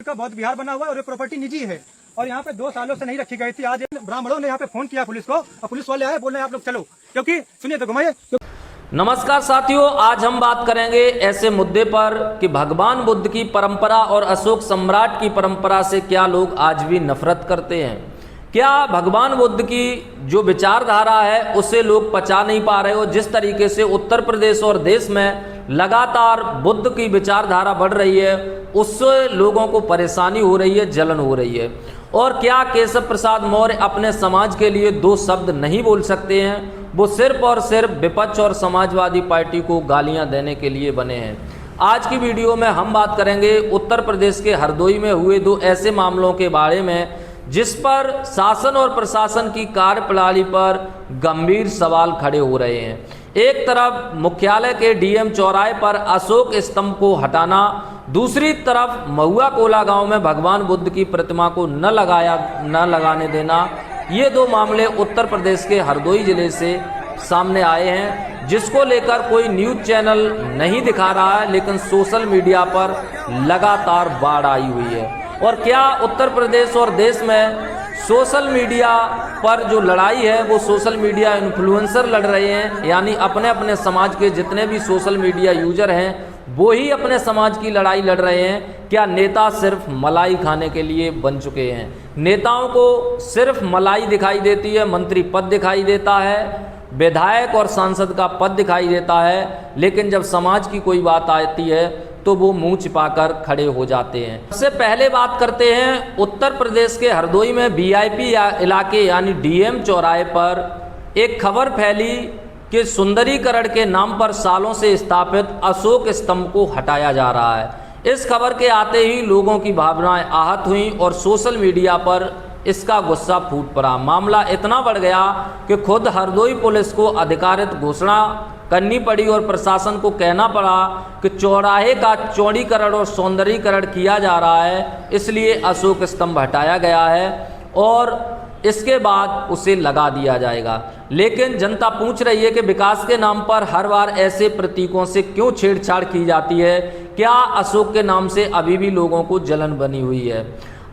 का बहुत विहार बना हुआ है और ये प्रॉपर्टी निजी है और यहाँ पे 2 सालों से नहीं रखी गई थी। आज ब्राह्मणों ने यहाँ पे फोन किया पुलिस को और पुलिस वाले आए, बोल रहे हैं आप लोग चलो, क्योंकि सुनिए तो घुमाइए। नमस्कार साथियों, आज हम बात करेंगे ऐसे मुद्दे पर कि भगवान बुद्ध की परंपरा और अशोक सम्राट की परंपरा से क्या लोग आज भी नफरत करते हैं। क्या भगवान बुद्ध की जो विचारधारा है उसे लोग पचा नहीं पा रहे हो। जिस तरीके से उत्तर प्रदेश और देश में लगातार बुद्ध की विचारधारा बढ़ रही है उससे लोगों को परेशानी हो रही है, जलन हो रही है। और क्या केशव प्रसाद मौर्य अपने समाज के लिए 2 शब्द नहीं बोल सकते हैं। वो सिर्फ और सिर्फ विपक्ष और समाजवादी पार्टी को गालियां देने के लिए बने हैं। आज की वीडियो में हम बात करेंगे उत्तर प्रदेश के हरदोई में हुए 2 ऐसे मामलों के बारे में जिस पर शासन और प्रशासन की कार्यप्रणाली पर गंभीर सवाल खड़े हो रहे हैं। एक तरफ मुख्यालय के डीएम चौराहे पर अशोक स्तंभ को हटाना, दूसरी तरफ महुआ कोला गांव में भगवान बुद्ध की प्रतिमा को न लगाने देना। ये 2 मामले उत्तर प्रदेश के हरदोई जिले से सामने आए हैं, जिसको लेकर कोई न्यूज चैनल नहीं दिखा रहा है, लेकिन सोशल मीडिया पर लगातार बाढ़ आई हुई है। और क्या उत्तर प्रदेश और देश में सोशल मीडिया पर जो लड़ाई है वो सोशल मीडिया इन्फ्लुएंसर लड़ रहे हैं, यानी अपने अपने समाज के जितने भी सोशल मीडिया यूजर हैं वो ही अपने समाज की लड़ाई लड़ रहे हैं। क्या नेता सिर्फ मलाई खाने के लिए बन चुके हैं। नेताओं को सिर्फ मलाई दिखाई देती है, मंत्री पद दिखाई देता है, विधायक और सांसद का पद दिखाई देता है, लेकिन जब समाज की कोई बात आती है तो वो मुंह छिपाकर खड़े हो जाते हैं। सबसे पहले बात करते हैं उत्तर प्रदेश के हरदोई में वीआईपी इलाके यानी डीएम चौराहे पर एक खबर फैली कि सुंदरीकरण के नाम पर सालों से स्थापित अशोक स्तंभ को हटाया जा रहा है। इस खबर के आते ही लोगों की भावनाएं आहत हुई और सोशल मीडिया पर इसका गुस्सा फूट पड़ा। मामला इतना बढ़ गया कि खुद हरदोई पुलिस को अधिकारित घोषणा करनी पड़ी और प्रशासन को कहना पड़ा कि चौराहे का चौड़ीकरण और सौंदर्यीकरण किया जा रहा है, इसलिए अशोक स्तंभ हटाया गया है और इसके बाद उसे लगा दिया जाएगा। लेकिन जनता पूछ रही है कि विकास के नाम पर हर बार ऐसे प्रतीकों से क्यों छेड़छाड़ की जाती है। क्या अशोक के नाम से अभी भी लोगों को जलन बनी हुई है।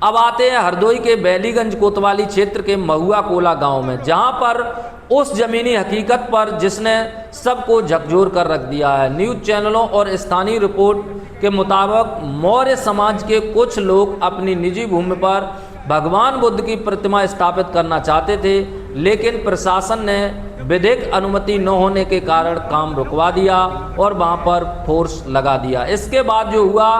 अब आते हैं हरदोई के बैलीगंज कोतवाली क्षेत्र के महुआ कोला गांव में, जहां पर उस जमीनी हकीकत पर जिसने सबको झकझोर कर रख दिया है। न्यूज चैनलों और स्थानीय रिपोर्ट के मुताबिक मौर्य समाज के कुछ लोग अपनी निजी भूमि पर भगवान बुद्ध की प्रतिमा स्थापित करना चाहते थे, लेकिन प्रशासन ने विधिक अनुमति न होने के कारण काम रुकवा दिया और वहां पर फोर्स लगा दिया। इसके बाद जो हुआ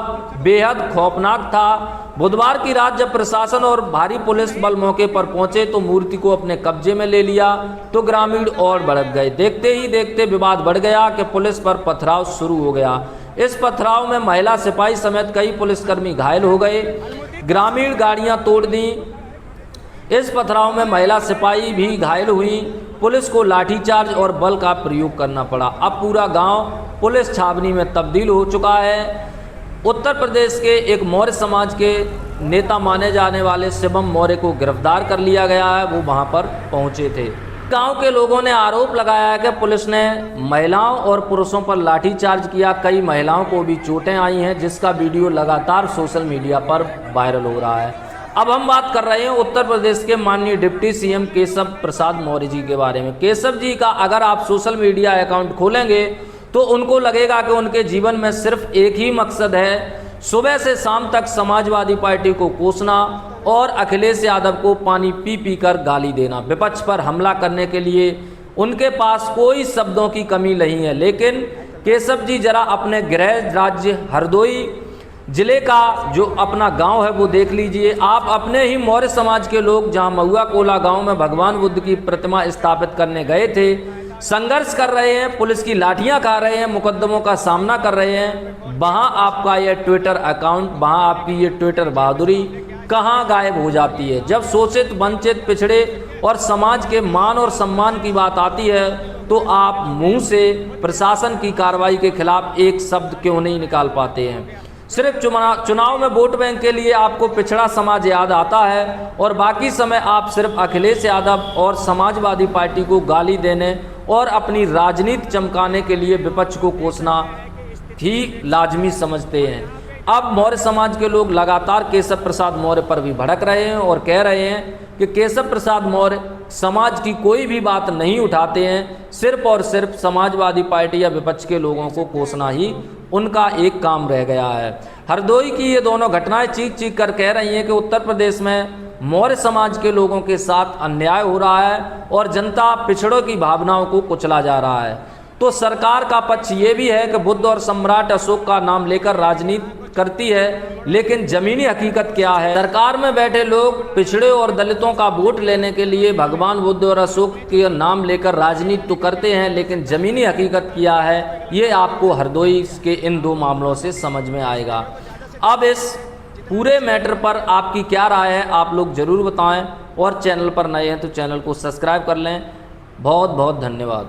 बेहद खौफनाक था। बुधवार की रात जब प्रशासन और भारी पुलिस बल मौके पर पहुंचे तो मूर्ति को अपने कब्जे में ले लिया तो ग्रामीण और भड़क गए। देखते ही देखते विवाद बढ़ गया कि पुलिस पर पथराव शुरू हो गया। इस पथराव में महिला सिपाही समेत कई पुलिसकर्मी घायल हो गए, ग्रामीण गाड़ियां तोड़ दी। इस पथराव में महिला सिपाही भी घायल हुई। पुलिस को लाठीचार्ज और बल का प्रयोग करना पड़ा। अब पूरा गांव पुलिस छावनी में तब्दील हो चुका है। उत्तर प्रदेश के एक मौर्य समाज के नेता माने जाने वाले शिवम मौर्य को गिरफ्तार कर लिया गया है, वो वहां पर पहुंचे थे। गांव के लोगों ने आरोप लगाया है कि पुलिस ने महिलाओं और पुरुषों पर लाठीचार्ज किया। कई महिलाओं को भी चोटें आई हैं, जिसका वीडियो लगातार सोशल मीडिया पर वायरल हो रहा है। अब हम बात कर रहे हैं उत्तर प्रदेश के माननीय डिप्टी सीएम केशव प्रसाद मौर्य जी के बारे में। केशव जी का अगर आप सोशल मीडिया अकाउंट खोलेंगे तो उनको लगेगा कि उनके जीवन में सिर्फ एक ही मकसद है, सुबह से शाम तक समाजवादी पार्टी को कोसना और अखिलेश यादव को पानी पी पी कर गाली देना। विपक्ष पर हमला करने के लिए उनके पास कोई शब्दों की कमी नहीं है। लेकिन केशव जी जरा अपने गृह राज्य हरदोई जिले का जो अपना गांव है वो देख लीजिए। आप अपने ही मौर्य समाज के लोग जहां महुआ कोला गांव में भगवान बुद्ध की प्रतिमा स्थापित करने गए थे, संघर्ष कर रहे हैं, पुलिस की लाठियां खा रहे हैं, मुकदमों का सामना कर रहे हैं, वहां आपका ये ट्विटर अकाउंट, वहां आपकी ये ट्विटर बहादुरी कहां गायब हो जाती है। जब शोषित, वंचित, पिछड़े और समाज के मान और सम्मान की बात आती है तो आप मुंह से प्रशासन की कार्रवाई के खिलाफ एक शब्द क्यों नहीं निकाल पाते हैं। सिर्फ चुनाव में वोट बैंक के लिए आपको पिछड़ा समाज याद आता है और बाकी समय आप सिर्फ अखिलेश यादव और समाजवादी पार्टी को गाली देने और अपनी राजनीति चमकाने के लिए विपक्ष को कोसना ही लाजमी समझते हैं। अब मौर्य समाज के लोग लगातार केशव प्रसाद मौर्य पर भी भड़क रहे हैं और कह रहे हैं कि केशव प्रसाद मौर्य समाज की कोई भी बात नहीं उठाते हैं, सिर्फ और सिर्फ समाजवादी पार्टी या विपक्ष के लोगों को कोसना ही उनका एक काम रह गया है। हरदोई की ये दोनों घटनाएं चीख चीख कर कह रही हैं कि उत्तर प्रदेश में मौर्य समाज के लोगों के साथ अन्याय हो रहा है और जनता पिछड़ों की भावनाओं को कुचला जा रहा है। तो सरकार का पक्ष ये भी है कि बुद्ध और सम्राट अशोक का नाम लेकर राजनीति करती है, लेकिन जमीनी हकीकत क्या है? सरकार में बैठे लोग पिछड़े और दलितों का वोट लेने के लिए भगवान बुद्ध और अशोक के नाम लेकर राजनीति तो करते हैं, लेकिन जमीनी हकीकत क्या है ये आपको हरदोई के इन दो मामलों से समझ में आएगा। अब इस पूरे मैटर पर आपकी क्या राय है आप लोग जरूर बताएं, और चैनल पर नए हैं तो चैनल को सब्सक्राइब कर लें। बहुत बहुत धन्यवाद।